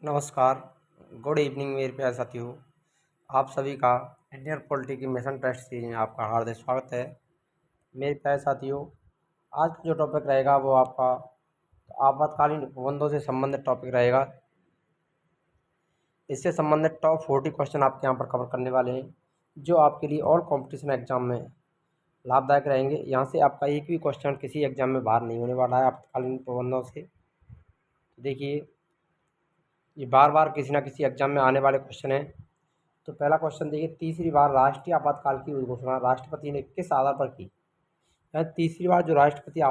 नमस्कार, good evening मेरे प्यारे साथियों। आप सभी का इंडियन पॉलिटी की मिशन टेस्ट सीरीज में आपका हार्दिक स्वागत है। मेरे प्यारे साथियों, आज का जो टॉपिक रहेगा वो आपका आपातकालीन उपबंधों से संबंधित टॉपिक रहेगा। इससे संबंधित टॉप 40 क्वेश्चन आपके यहाँ पर कवर करने वाले हैं, जो आपके लिए और कॉम्पिटिशन एग्जाम में लाभदायक रहेंगे। यहाँ से आपका एक भी क्वेश्चन किसी एग्जाम में बाहर नहीं होने वाला है आपातकालीन उपबंधों से। देखिए, ये बार बार किसी न किसी एग्जाम में आने वाले क्वेश्चन हैं। तो पहला क्वेश्चन देखिए, तीसरी बार राष्ट्रीय आपातकाल की घोषणा राष्ट्रपति ने किस आधार पर की? तीसरी बार जो राष्ट्रपति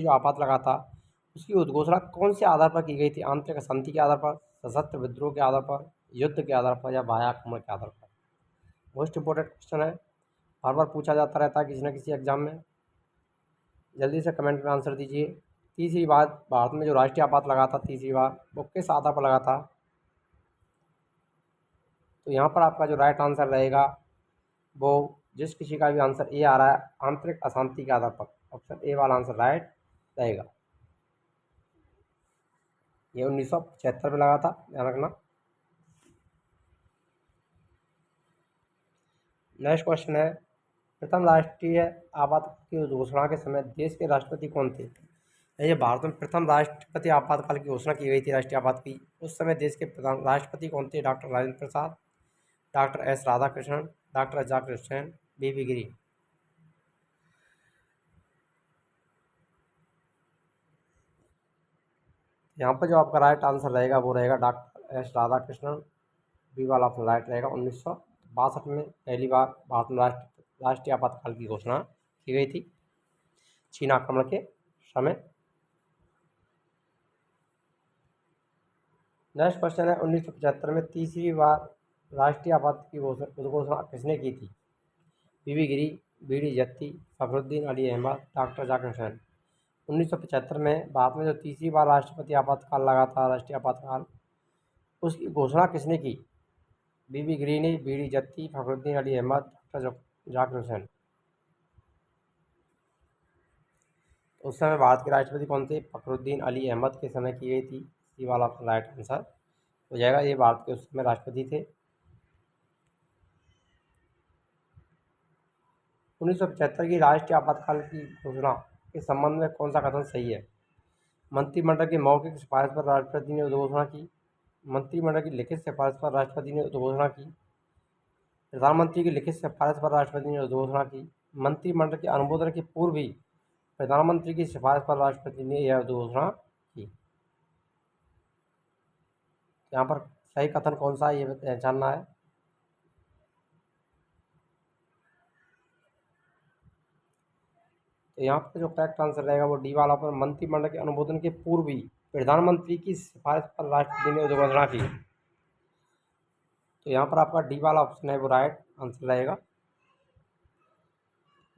जो आपात लगा था, उसकी उद्घोषणा कौन से आधार पर की गई थी? आंतरिक असंति के आधार पर, सशस्त्र विद्रोह के आधार पर, युद्ध के आधार पर या बाह्य आक्रमण के आधार पर? मोस्ट इंपॉर्टेंट क्वेश्चन है, बार बार पूछा जाता रहता है किसी न किसी एग्जाम में। जल्दी से कमेंट में आंसर दीजिए। तीसरी बार भारत में जो राष्ट्रीय आपात लगा था, तीसरी बार वो किस आधार पर लगा था? तो यहाँ पर आपका जो राइट आंसर रहेगा वो, जिस किसी का भी आंसर ए आ रहा है, आंतरिक अशांति के आधार पर, ऑप्शन ए वाला आंसर राइट रहेगा। ये 1975 में लगा था, ध्यान रखना। नेक्स्ट क्वेश्चन है, प्रथम राष्ट्रीय आपात की घोषणा के समय देश के राष्ट्रपति कौन थे? ये भारत में प्रथम राष्ट्रपति आपातकाल की घोषणा की गई थी, राष्ट्रीय आपात की। उस समय देश के प्रधान राष्ट्रपति कौन थे? Doctor Rajendra Prasad, doctor S Radhakrishnan, doctor Zakir Hussain, V V Giri. यहाँ पर जो आपका राइट आंसर रहेगा वो रहेगा डॉक्टर एस राधाकृष्णन, बी वाला ऑप्शन राइट रहेगा। 1962 में पहली बार भारत में राष्ट्रीय आपातकाल की घोषणा की गई थी, चीन आक्रमण के समय। नेक्स्ट क्वेश्चन है, 1975 में तीसरी बार राष्ट्रीय आपात की घोषणा किसने की थी? बीबी गिरी, बीडी जत्ती, फखरुद्दीन अली अहमद, डॉक्टर जाकिर हुसैन। 1975 में भारत में जो तीसरी बार राष्ट्रपति आपातकाल लगा था, राष्ट्रीय आपातकाल, उसकी घोषणा किसने की? बीबी गिरी ने, बीडी जत्ती, फखरुद्दीन अली अहमद, डॉक्टर जाकिर हुसैन। उस समय भारत के राष्ट्रपति कौन थे? फखरुद्दीन अली अहमद के समय की गई थी। इसी वाला राइट आंसर हो जाएगा, ये भारत के उस समय राष्ट्रपति थे। 1975 की राष्ट्रीय आपातकाल की घोषणा के संबंध में कौन सा कथन सही है? मंत्रिमंडल की मौखिक सिफारिश पर राष्ट्रपति ने घोषणा की, मंत्रिमंडल की लिखित सिफारिश पर राष्ट्रपति ने घोषणा की, प्रधानमंत्री की लिखित सिफारिश पर राष्ट्रपति ने घोषणा की, मंत्रिमंडल के अनुमोदन के पूर्व ही प्रधानमंत्री की सिफारिश पर राष्ट्रपति ने यह घोषणा की। यहाँ पर सही कथन कौन सा है ये जानना है। तो यहाँ पर जो करेक्ट आंसर रहेगा वो डी वाला पर, मंत्रिमंडल के अनुमोदन के पूर्व ही प्रधानमंत्री की सिफारिश पर राष्ट्रपति ने घोषणा की। तो यहाँ पर आपका डी वाला ऑप्शन है वो राइट आंसर रहेगा।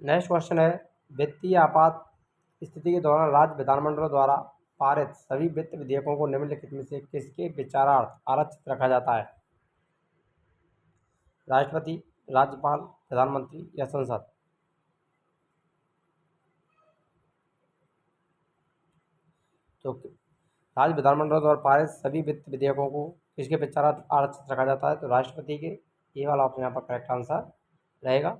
नेक्स्ट क्वेश्चन है, वित्तीय आपात स्थिति के दौरान राज्य विधानमंडलों द्वारा पारित सभी वित्त विधेयकों को निम्नलिखित में से किसके विचारार्थ आरक्षित रखा जाता है? राष्ट्रपति, राज्यपाल, प्रधानमंत्री या संसद? तो राज्य विधानमंडलों द्वारा पारित सभी वित्त विधेयकों को किसके विचारार्थ आरक्षित रखा जाता है? तो राष्ट्रपति के। ये वाला ऑप्शन यहाँ पर करेक्ट आंसर रहेगा।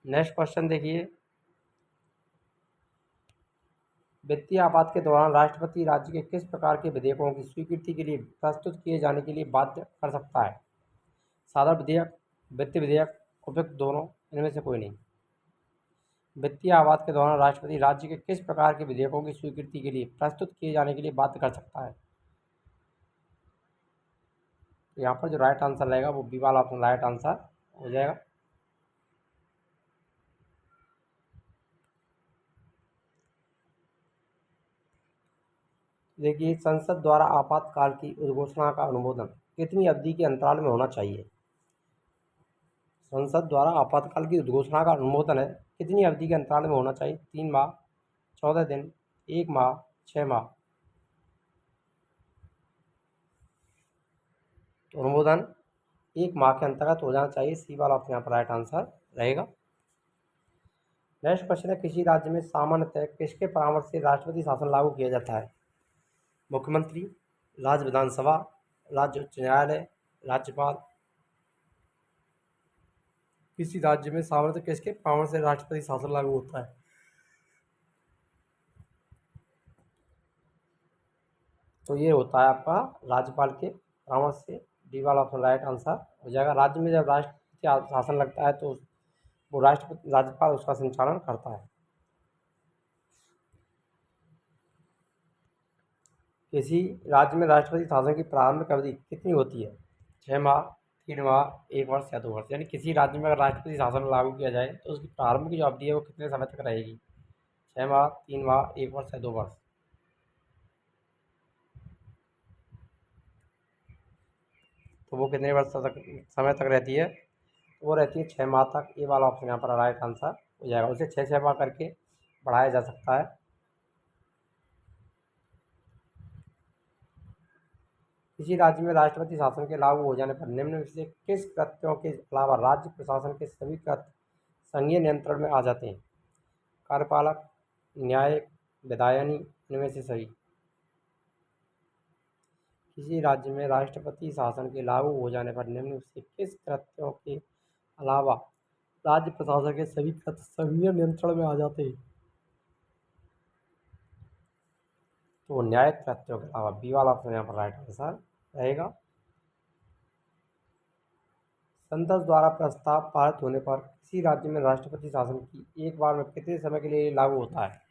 नेक्स्ट क्वेश्चन देखिए, वित्तीय आपात के दौरान राष्ट्रपति राज्य के किस प्रकार के विधेयकों की स्वीकृति के लिए प्रस्तुत किए जाने के लिए बाध्य कर सकता है? साधारण विधेयक, वित्त विधेयक, उपयुक्त दोनों, इनमें से कोई नहीं। वित्तीय आपात के दौरान राष्ट्रपति राज्य के किस प्रकार के विधेयकों की स्वीकृति के लिए प्रस्तुत किए जाने के लिए बाध्य कर सकता है? तो यहाँ पर जो राइट आंसर रहेगा वो बी वाला ऑप्शन राइट आंसर हो जाएगा। देखिए, संसद द्वारा आपातकाल की उद्घोषणा का अनुमोदन कितनी अवधि के अंतराल में होना चाहिए? संसद द्वारा आपातकाल की उद्घोषणा का अनुमोदन है कितनी अवधि के अंतराल में होना चाहिए? 3 माह, 14 दिन, 1 माह, 6 माह? तो अनुमोदन 1 माह के अंतर्गत हो जाना चाहिए। सी वाला ऑप्शन यहाँ पर राइट आंसर रहेगा। नेक्स्ट क्वेश्चन है, किसी राज्य में सामान्यतः किसके परामर्श से राष्ट्रपति शासन लागू किया जाता है? मुख्यमंत्री, राज्य विधानसभा, राज्य उच्च न्यायालय, राज्यपाल। किसी राज्य में सामर्थ्य किसके पावर से राष्ट्रपति शासन लागू होता है? तो ये होता है आपका राज्यपाल के परामर्श से। डी वाला ऑप्शन राइट आंसर हो जाएगा। राज्य में जब राष्ट्रपति शासन लगता है तो वो राज्यपाल उसका संचालन करता है। किसी राज्य में राष्ट्रपति शासन की प्रारंभिक अवधि कितनी होती है? 6 माह, 3 माह, 1 वर्ष या 2 वर्ष। यानी किसी राज्य में अगर राष्ट्रपति शासन लागू किया जाए तो उसकी प्रारंभिक जो अवधि है वो कितने समय तक रहेगी? 6 माह, 3 माह, 1 वर्ष या 2 वर्ष। तो वो कितने वर्ष तक समय तक रहती है? तो वो रहती है 6 माह तक। ये वाला ऑप्शन यहाँ पर राइट आंसर हो जाएगा। उसे 6 6 माह करके बढ़ाया जा सकता है। किसी राज्य में राष्ट्रपति शासन के लागू हो जाने पर निम्न में से किस कृत्यों के अलावा राज्य प्रशासन के सभी कृत्य संघीय नियंत्रण में आ जाते हैं? कार्यपालक, न्यायिक, विधायनी, इनमें से सभी। किसी राज्य में राष्ट्रपति शासन के लागू हो जाने पर निम्न से किस कृत्यों के अलावा राज्य प्रशासन के सभी कृत्य संघीय नियंत्रण में आ जाते हैं? तो न्यायिक कृत्यों के अलावा बी वाला ऑप्शन यहाँ पर राइट आंसर रहेगा। संसद द्वारा प्रस्ताव पारित होने पर किसी राज्य में राष्ट्रपति शासन की एक बार में कितने समय के लिए लागू होता है?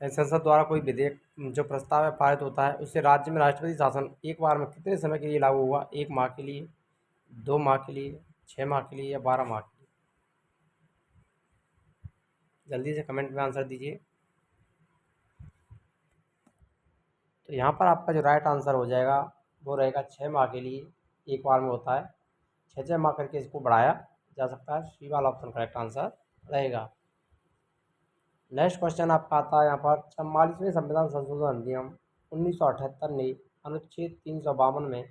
संसद द्वारा कोई विधेयक जो प्रस्ताव है पारित होता है उससे राज्य में राष्ट्रपति शासन एक बार में कितने समय के लिए लागू हुआ? 1 माह के लिए, 2 माह के लिए, 6 माह के लिए या 12 माह के लिए? जल्दी से कमेंट में आंसर दीजिए। तो यहाँ पर आपका जो राइट आंसर हो जाएगा वो रहेगा 6 माह के लिए एक बार में होता है। 6 6 माह करके इसको बढ़ाया जा सकता है। सी वाला ऑप्शन करेक्ट आंसर रहेगा। नेक्स्ट क्वेश्चन आपका आता है यहाँ पर 44वें संविधान संशोधन अधिनियम 1978 ने अनुच्छेद 352 में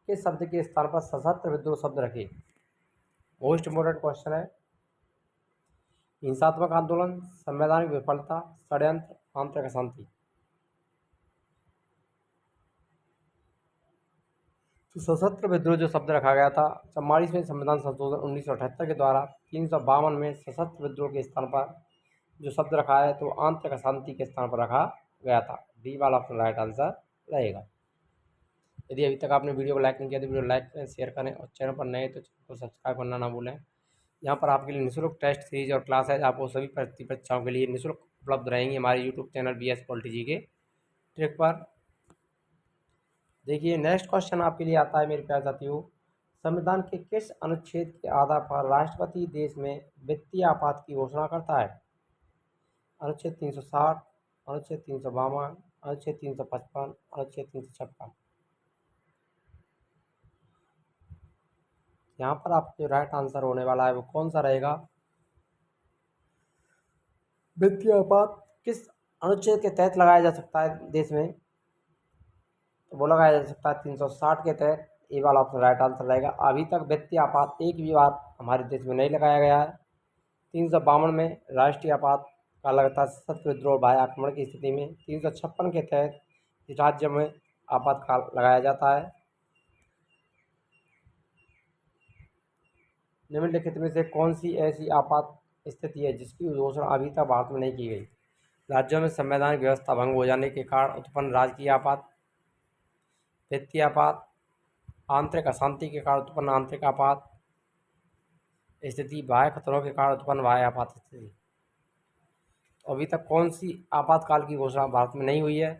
किस शब्द के स्थान पर सशस्त्र विद्रोह शब्द रखे? मोस्ट इम्पोर्टेंट क्वेश्चन है। हिंसात्मक आंदोलन, संवैधानिक विफलता, षड्यंत्र, आंतरिक अशांति। तो सशस्त्र विद्रोह जो शब्द रखा गया था 44वें संविधान संशोधन 1978 के द्वारा 352 में सशस्त्र विद्रोह के स्थान पर जो शब्द रखा है तो आंतरिक अशांति के स्थान पर रखा गया था। डी वाला ऑप्शन राइट आंसर रहेगा। यदि अभी तक आपने वीडियो को लाइक नहीं किया तो वीडियो लाइक करें, शेयर करें और चैनल पर नए तो चैनल को सब्सक्राइब करना ना भूलें। यहाँ पर आपके लिए निःशुल्क टेस्ट सीरीज और क्लास है आपको सभी परीक्षाओं के लिए निःशुल्क उपलब्ध रहेंगी हमारे यूट्यूब चैनल BS पॉलिटी जी के ट्रिक पर। देखिए नेक्स्ट क्वेश्चन आपके लिए आता है मेरे प्यारे साथियों। संविधान के किस अनुच्छेद के आधार पर राष्ट्रपति देश में वित्तीय आपात की घोषणा करता है? अनुच्छेद 360, अनुच्छेद 352, अनुच्छेद 355, अनुच्छेद 356। यहाँ पर आपका जो राइट आंसर होने वाला है वो कौन सा रहेगा? वित्तीय आपात किस अनुच्छेद के तहत लगाया जा सकता है देश में? तो वो लगाया जा सकता है 360 के तहत। ये वाला ऑप्शन राइट आंसर रहेगा। अभी तक वित्तीय आपात एक भी बार हमारे देश में नहीं लगाया गया है। 352 में राष्ट्रीय आपात का लगातार सशस्त्र विद्रोह बाह्य आक्रमण की स्थिति में। 356 के तहत इस राज्य में आपातकाल लगाया जाता है। निम्नलिखित में से कौन सी ऐसी आपात स्थिति है जिसकी घोषणा अभी तक भारत में नहीं की गई? राज्यों में संवैधानिक व्यवस्था भंग हो जाने के कारण उत्पन्न राजकीय आपात, वित्तीय आपात, आंतरिक अशांति के कारण उत्पन्न आंतरिक आपात स्थिति, बाह्य खतरों के कारण उत्पन्न बाह्य आपात स्थिति। तो अभी तक कौन सी आपातकाल की घोषणा भारत में नहीं हुई है?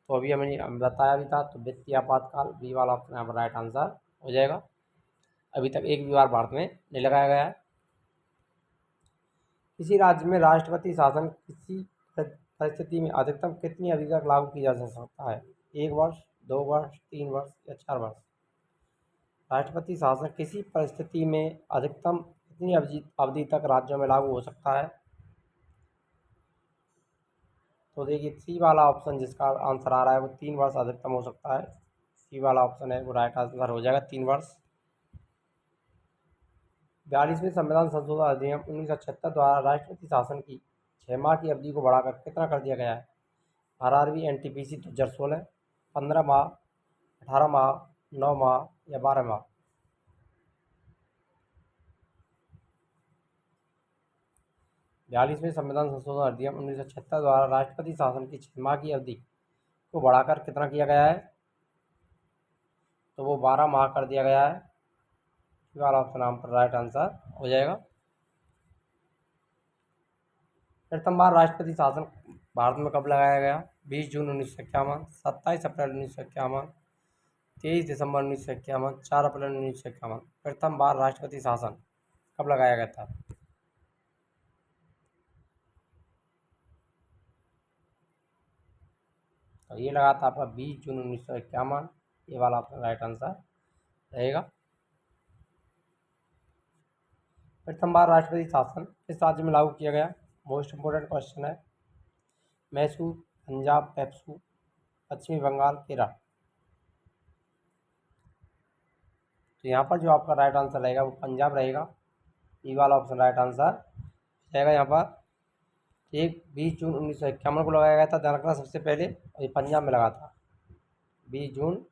तो अभी हमें बताया भी था तो वित्तीय आपातकाल बी वाला ऑप्शन यहाँ पर राइट आंसर हो जाएगा। अभी तक एक भी बार भारत में नहीं लगाया गया है। किसी राज्य में राष्ट्रपति शासन किसी परिस्थिति में अधिकतम कितनी अवधि तक लागू किया जा सकता है? 1 वर्ष, 2 वर्ष, 3 वर्ष या 4 वर्ष। राष्ट्रपति शासन किसी परिस्थिति में अधिकतम कितनी अवधि तक राज्यों में लागू हो सकता है? तो देखिए सी वाला ऑप्शन जिसका आंसर आ रहा है वो 3 वर्ष अधिकतम हो सकता है। सी वाला ऑप्शन है वो राइट आंसर हो जाएगा 3 वर्ष। 42वें संविधान संशोधन अधिनियम 1976 द्वारा राष्ट्रपति शासन की 6 माह की अवधि को बढ़ाकर कितना कर दिया गया है? RRB NTPC 2016, 15 माह, 18 माह, 9 माह या 12 माह? 42वें संविधान संशोधन अधिनियम 1976 द्वारा राष्ट्रपति शासन की 6 माह की अवधि को बढ़ाकर कितना किया गया है? तो वो 12 माह कर दिया गया है। ये वाला ऑप्शन यहाँ पर राइट आंसर हो जाएगा। प्रथम बार राष्ट्रपति शासन भारत में कब लगाया गया? 20 जून 1951, 27 अप्रैल 1951, 23 दिसंबर 1951, 4 अप्रैल 1951। प्रथम बार राष्ट्रपति शासन कब लगाया गया था? तो ये लगा था आपका 20 जून 1951। ये वाला आपका राइट आंसर रहेगा। प्रथम बार राष्ट्रपति शासन किस राज्य में लागू किया गया? मोस्ट इम्पोर्टेंट क्वेश्चन है। मैसूर, पंजाब, पेप्सू, पश्चिमी बंगाल, केरल। तो यहाँ पर जो आपका राइट आंसर रहेगा वो पंजाब रहेगा। ये वाला ऑप्शन राइट आंसर रहेगा यहाँ पर। एक 20 जून 1951 को लगाया गया था, ध्यान रखना सबसे पहले, और ये पंजाब में लगा था 20 जून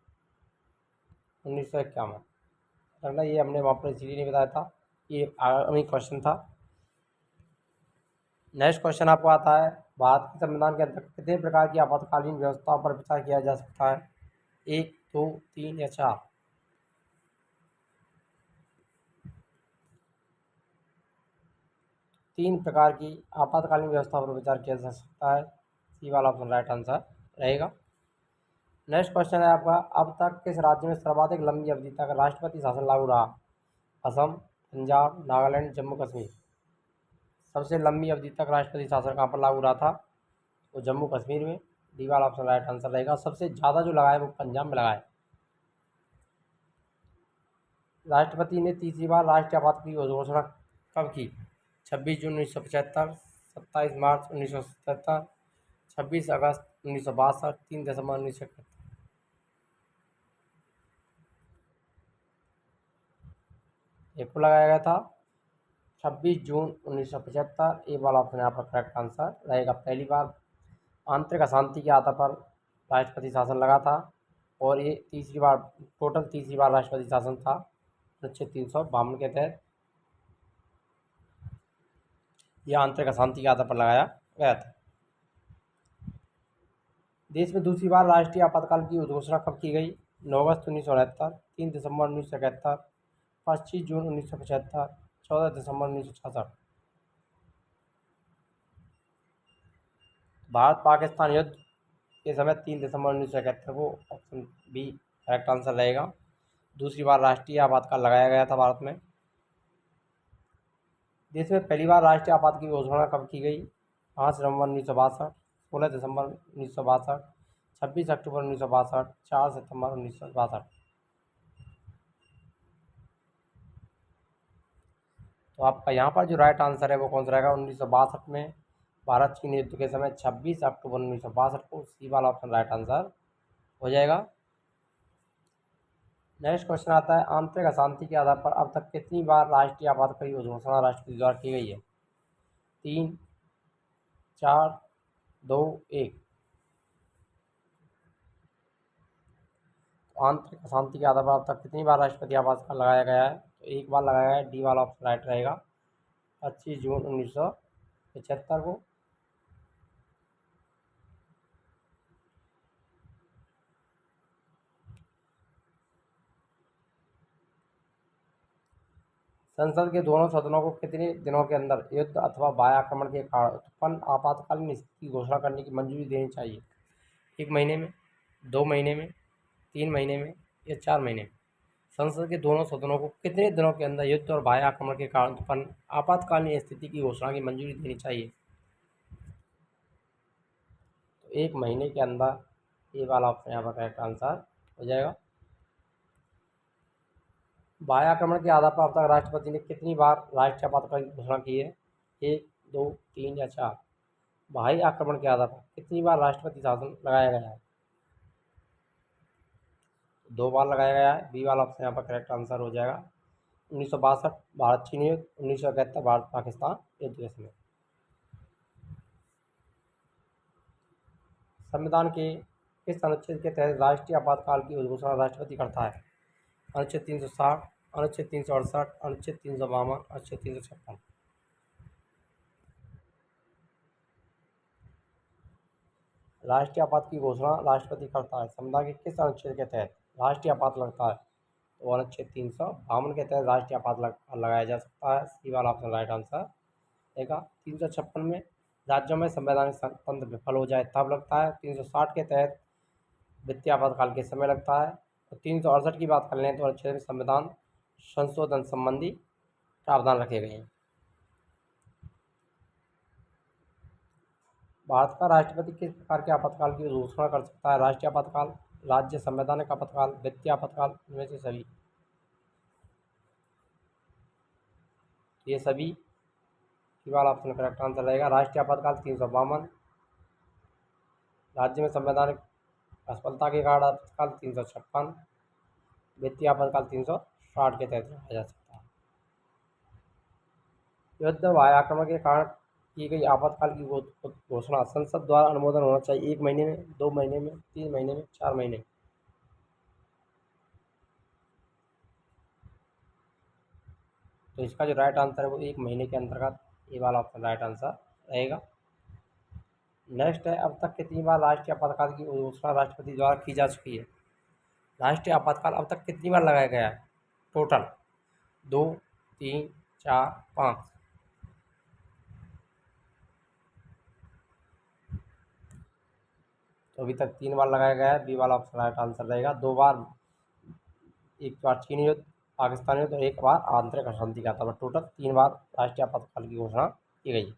1951। रखना, ये हमने वहाँ पर इसलिए नहीं बताया था, ये आगामी क्वेश्चन था। नेक्स्ट क्वेश्चन आपको आता है, भारत के संविधान के अंतर्गत कितने प्रकार की आपातकालीन व्यवस्थाओं पर विचार किया जा सकता है? 1, 2, 3 या 4? 3 प्रकार की आपातकालीन व्यवस्था पर विचार किया जा सकता है। सी वाला ऑप्शन राइट आंसर रहेगा। नेक्स्ट क्वेश्चन है आपका, अब तक किस राज्य में सर्वाधिक लंबी अवधि तक राष्ट्रपति शासन लागू रहा? असम, पंजाब, नागालैंड, जम्मू कश्मीर। सबसे लंबी अवधि तक राष्ट्रपति शासन कहाँ पर लागू रहा था? वो जम्मू कश्मीर में। डी वाला ऑप्शन राइट आंसर रहेगा। सबसे ज़्यादा जो लगाए वो पंजाब में लगाए। राष्ट्रपति ने तीसरी बार राष्ट्रीय आपात की घोषणा कब की? 26 जून 1975, 27 मार्च 1977, 26 अगस्त 1962, 3 दिसंबर 1971। एक को लगाया गया था 26 जून 1975। ये वाला ऑप्शन यहाँ पर करेक्ट आंसर रहेगा। पहली बार आंतरिक अशांति के आधार पर राष्ट्रपति शासन लगा था, और ये तीसरी बार, टोटल तीसरी बार राष्ट्रपति शासन था अनुच्छेद 352 के तहत। यह आंतरिक अशांति के आधार पर लगाया गया था। देश में दूसरी बार राष्ट्रीय आपातकाल की घोषणा कब की गई? 9 अगस्त 1969, 3 दिसंबर 1971, 25 जून 1975, 14 दिसंबर 1966। भारत पाकिस्तान युद्ध के समय 3 दिसंबर 1971 को, ऑप्शन बी करेक्ट आंसर रहेगा। दूसरी बार राष्ट्रीय आपातकाल लगाया गया था भारत में। देश में पहली बार राष्ट्रीय आपात की घोषणा कब की गई? 5 नवंबर 1962, 16 दिसंबर 1962, 26 अक्टूबर 1962, 4 सितंबर 1962। तो आपका यहाँ पर जो राइट आंसर है वो कौन सा रहेगा? 1962 में भारत चीन युद्ध के समय 26 अक्टूबर 1962 को। सी वाला ऑप्शन राइट आंसर हो जाएगा। नेक्स्ट क्वेश्चन आता है, आंतरिक अशांति के आधार पर अब तक कितनी बार राष्ट्रीय आपातकाल घोषणा राष्ट्रपति द्वारा की गई है? 3, 4, 2, 1। आंतरिक अशांति के आधार पर अब तक कितनी बार राष्ट्रपति आपातकाल लगाया गया है? तो एक बार लगाया गया है। डी वाला ऑप्शन राइट रहेगा, 25 जून 1975 को। संसद के दोनों सदनों को कितने दिनों के अंदर युद्ध अथवा बाह्य आक्रमण के कारण उत्पन्न आपातकालीन स्थिति की घोषणा करने की मंजूरी देनी चाहिए? 1 महीने में, 2 महीने में, 3 महीने में या 4 महीने में? संसद के दोनों सदनों को कितने दिनों के अंदर युद्ध और बाह्य आक्रमण के कारण उत्पन्न आपातकालीन स्थिति की घोषणा की मंजूरी देनी चाहिए? तो 1 महीने के अंदर। ये वाला ऑप्शन यहाँ पर करेक्ट आंसर हो जाएगा। बाह्य आक्रमण के आधार पर अब तक राष्ट्रपति ने कितनी बार राष्ट्रीय आपातकाल की घोषणा की है? 1, 2, 3 या 4? बाह्य आक्रमण के आधार पर कितनी बार राष्ट्रपति शासन लगाया गया है? 2 बार लगाया गया है। बी वाला ऑप्शन यहाँ पर करेक्ट आंसर हो जाएगा। 1962 भारत चीन युद्ध, 1971 भारत पाकिस्तान युद्ध के समय। संविधान के किस अनुच्छेद के तहत राष्ट्रीय आपातकाल की घोषणा राष्ट्रपति करता है? अनुच्छेद 360, अनुच्छेद 368, अनुच्छेद 352, अनुच्छेद 356। राष्ट्रीय आपात की घोषणा राष्ट्रपति करता है। संविधान के किस अनुच्छेद के तहत राष्ट्रीय आपात लगता है? तो अनुच्छेद 352 के तहत राष्ट्रीय आपात लगाया जा सकता है। सी वाला ऑप्शन राइट आंसर रहेगा। 356 में राज्यों में संवैधानिक तंत्र विफल हो जाए तब लगता है। 360 के तहत वित्तीय आपातकाल के समय लगता है। तो 368 की बात कर लें तो अनुच्छेद में संविधान संशोधन संबंधी प्रावधान रखे गए हैं। भारत का राष्ट्रपति किस प्रकार के आपातकाल की घोषणा कर सकता है? राष्ट्रीय आपातकाल, राज्य संवैधानिक आपातकाल, वित्तीय आपातकाल, इनमें से सभी। ये सभी वाला ऑप्शन करेक्ट आंसर रहेगा। राष्ट्रीय आपातकाल 352, राज्य में संवैधानिक असफलता के कारण आपातकाल 356, वित्तीय आपातकाल 360 के तहत रखा जा सकता है। युद्ध वायु आक्रमण के कारण की गई आपातकाल की घोषणा संसद द्वारा अनुमोदन होना चाहिए 1 महीने में, 2 महीने में, 3 महीने में, 4 महीने। तो इसका जो राइट आंसर है वो 1 महीने के अंतर्गत ये वाला ऑप्शन राइट आंसर रहेगा। नेक्स्ट है, अब तक कितनी बार राष्ट्रीय आपातकाल की घोषणा राष्ट्रपति द्वारा की जा चुकी है? राष्ट्रीय आपातकाल अब तक कितनी बार लगाया गया है टोटल? 2, 3, 4, 5। तो अभी तक 3 बार लगाया गया है। बी वाला ऑप्शन राइट आंसर रहेगा। 2 बार, एक बार चीन युद्ध, पाकिस्तान युद्ध और एक बार आंतरिक अशांति का था। टोटल 3 बार राष्ट्रीय आपातकाल की घोषणा की गई।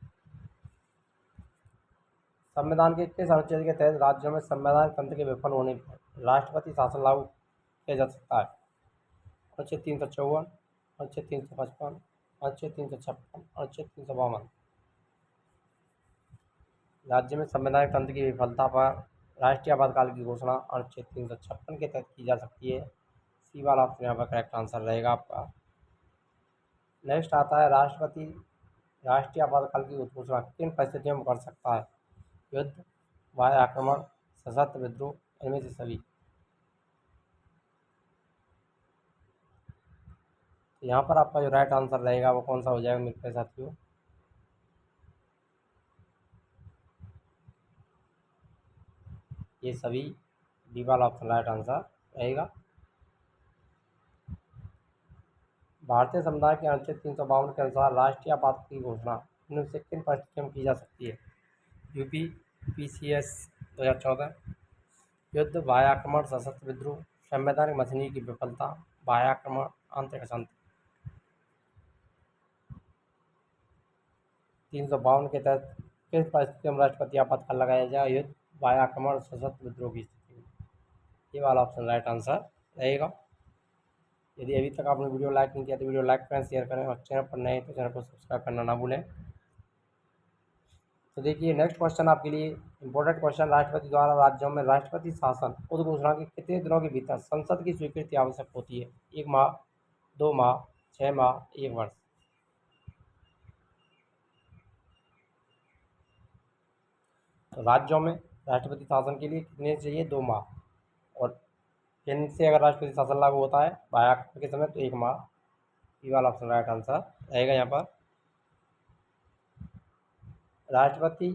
संविधान के किस अनुच्छेद के तहत राज्यों में संवैधानिक तंत्र के विफल होने पर राष्ट्रपति शासन लागू किया जा सकता है? अनुच्छेद 354, अनुच्छेद 355, अनुच्छेद 356, अनुच्छेद 352। राज्य में संवैधानिक तंत्र की विफलता पर राष्ट्रीय आपातकाल की घोषणा अनुच्छेद 356 के तहत की जा सकती है। सी वाला ऑप्शन यहाँ पर करेक्ट आंसर रहेगा आपका। नेक्स्ट आता है, राष्ट्रपति राष्ट्रीय आपातकाल की घोषणा किन परिस्थितियों में कर सकता है? युद्ध, वायु आक्रमण, सशस्त्र विद्रोह, इनमें से सभी। तो यहाँ पर आपका जो राइट आंसर रहेगा वो कौन सा हो जाएगा मेरे प्यारे साथियों? ये सभी, डी वाला ऑप्शन राइट आंसर रहेगा। भारतीय संविधान के अनुच्छेद 352 के अनुसार राष्ट्रीय आपात की घोषणा इनमें से किन परिस्थितियों में की जा सकती है? यूपी पीसीएस 2014, युद्ध, वायु आक्रमण, सशस्त्र विद्रोह, संवैधानिक मशीनरी की विफलता, वायु आक्रमण, आंतरिक अशांति। 352 के तहत किस परिस्थिति में राष्ट्रपति आपातकाल लगाया जाए? युद्ध, वायु आक्रमण, सशस्त्र विद्रोह की स्थिति में। ये वाला ऑप्शन राइट आंसर रहेगा। यदि अभी तक आपने वीडियो लाइक नहीं किया तो वीडियो लाइक करें, शेयर करें और चैनल पर नए हैं तो चैनल को सब्सक्राइब करना ना भूलें। तो देखिए, नेक्स्ट क्वेश्चन आपके लिए इंपॉर्टेंट क्वेश्चन, राष्ट्रपति द्वारा राज्यों में राष्ट्रपति शासन उद्घोषणा के कितने दिनों के भीतर संसद की स्वीकृति आवश्यक होती है? 1 माह, 2 माह, 6 माह, 1 वर्ष। तो राज्यों में राष्ट्रपति शासन के लिए कितने चाहिए? 2 माह। और केंद्र से अगर राष्ट्रपति शासन लागू होता है वायु आक्रमण के समय तो 1 माह। ये वाला ऑप्शन राइट आंसर रहेगा यहाँ पर। राष्ट्रपति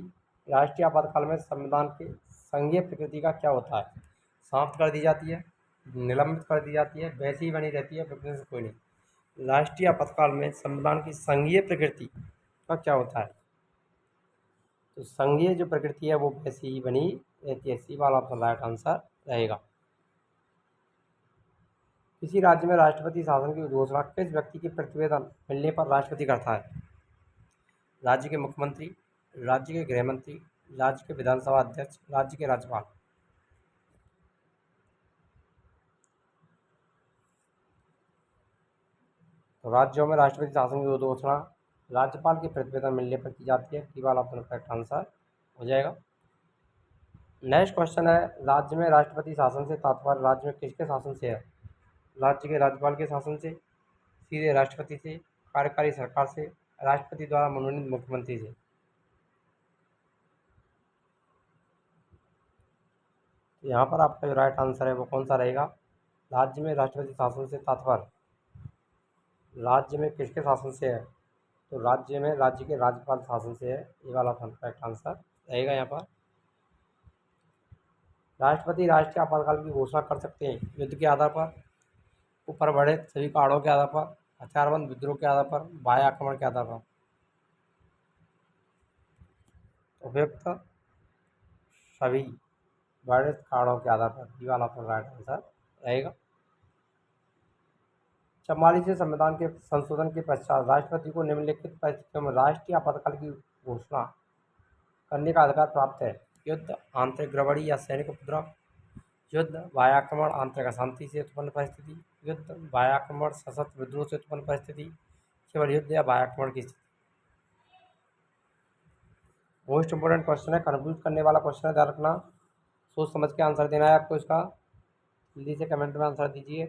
राष्ट्रीय आपातकाल में संविधान के संघीय प्रकृति का क्या होता है? समाप्त कर दी जाती है, निलंबित कर दी जाती है, वैसी ही बनी रहती है, प्रकृति से कोई नहीं। राष्ट्रीय आपातकाल में संविधान की संघीय प्रकृति का क्या होता है? तो संघीय जो प्रकृति है वो वैसी ही बनी रहती है। सी वाला ऑप्शन राइट आंसर रहेगा। किसी राज्य में राष्ट्रपति शासन की घोषणा किस व्यक्ति के प्रतिवेदन मिलने पर राष्ट्रपति करता है? राज्य के मुख्यमंत्री, राज्य के गृह मंत्री, राज्य के विधानसभा अध्यक्ष, राज्य के राज्यपाल। तो राज्यों में राष्ट्रपति शासन की घोषणा राज्यपाल के प्रतिवेदन मिलने पर की जाती है। टी वाला ऑप्शन करेक्ट आंसर हो जाएगा। नेक्स्ट क्वेश्चन है, राज्य में राष्ट्रपति शासन से तात्पर्य राज्य में किसके शासन से है? राज्य के राज्यपाल के शासन से, सीधे राष्ट्रपति से, कार्यकारी सरकार से, राष्ट्रपति द्वारा मनोनीत मुख्यमंत्री से। तो यहाँ पर आपका जो राइट आंसर है वो कौन सा रहेगा? राज्य में राष्ट्रपति शासन से तात्पर्य राज्य में किसके शासन से है? तो राज्य में राज्य के राज्यपाल शासन से है, ये वाला करेक्ट आंसर रहेगा यहाँ पर। राष्ट्रपति राष्ट्रीय आपातकाल की घोषणा कर सकते हैं युद्ध के आधार पर, ऊपर बढ़े सभी पहाड़ों के आधार पर, हथियारबंद विद्रोह के आधार पर, बाह्य आक्रमण के आधार पर। उपयुक्त सभी बड़े पहाड़ों के आधार पर, ये वाला आपका राइट आंसर रहेगा। 44वें संविधान के संशोधन के पश्चात राष्ट्रपति को निम्नलिखित परिस्थितियों में राष्ट्रीय आपातकाल की घोषणा करने का अधिकार प्राप्त है: युद्ध, आंतरिक गड़बड़ी या सैनिक उपद्रव, युद्ध, बाह्य आक्रमण, आंतरिक अशांति से उत्पन्न परिस्थिति, युद्ध, बाह्य आक्रमण, सशस्त्र विद्रोह से उत्पन्न परिस्थिति, केवल युद्ध या बाह्य आक्रमण की स्थिति। मोस्ट इंपोर्टेंट क्वेश्चन है, कन्फ्यूज करने वाला क्वेश्चन है, ध्यान रखना। सोच समझ के आंसर देना है आपको इसका, जल्दी से कमेंट में आंसर दीजिए।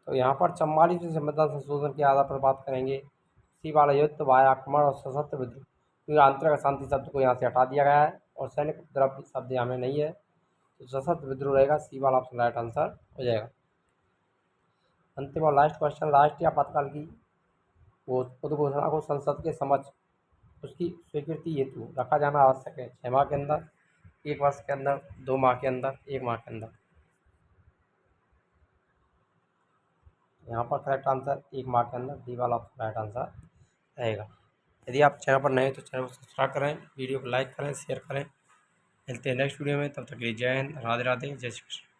तो यहाँ पर 44वें संविधान संशोधन के आधार पर बात करेंगे, इसी वाला युद्ध, बाह्य आक्रमण और सशस्त्र विद्रोह, क्योंकि आंतरिक अशांति शब्द को यहाँ से हटा दिया गया है और सैनिक उपद्रव शब्द यहाँ में नहीं है, तो सशस्त्र विद्रोह रहेगा, सी वाला ऑप्शन राइट आंसर हो जाएगा। अंतिम और लास्ट क्वेश्चन, राष्ट्रीय आपातकाल की उद्घोषणा को संसद के समक्ष उसकी स्वीकृति हेतु रखा जाना आवश्यक है: 6 माह के अंदर, 1 वर्ष के अंदर, 2 माह के अंदर, 1 माह के अंदर। यहाँ पर करेक्ट आंसर 1 माह के अंदर, डी वाला ऑप्शन राइट आंसर रहेगा। यदि आप चैनल पर नए हैं तो चैनल को सब्सक्राइब करें, वीडियो को लाइक करें, शेयर करें। मिलते हैं नेक्स्ट वीडियो में, तब तक के लिए जय हिंद, राधे राधे, जय श्री कृष्ण।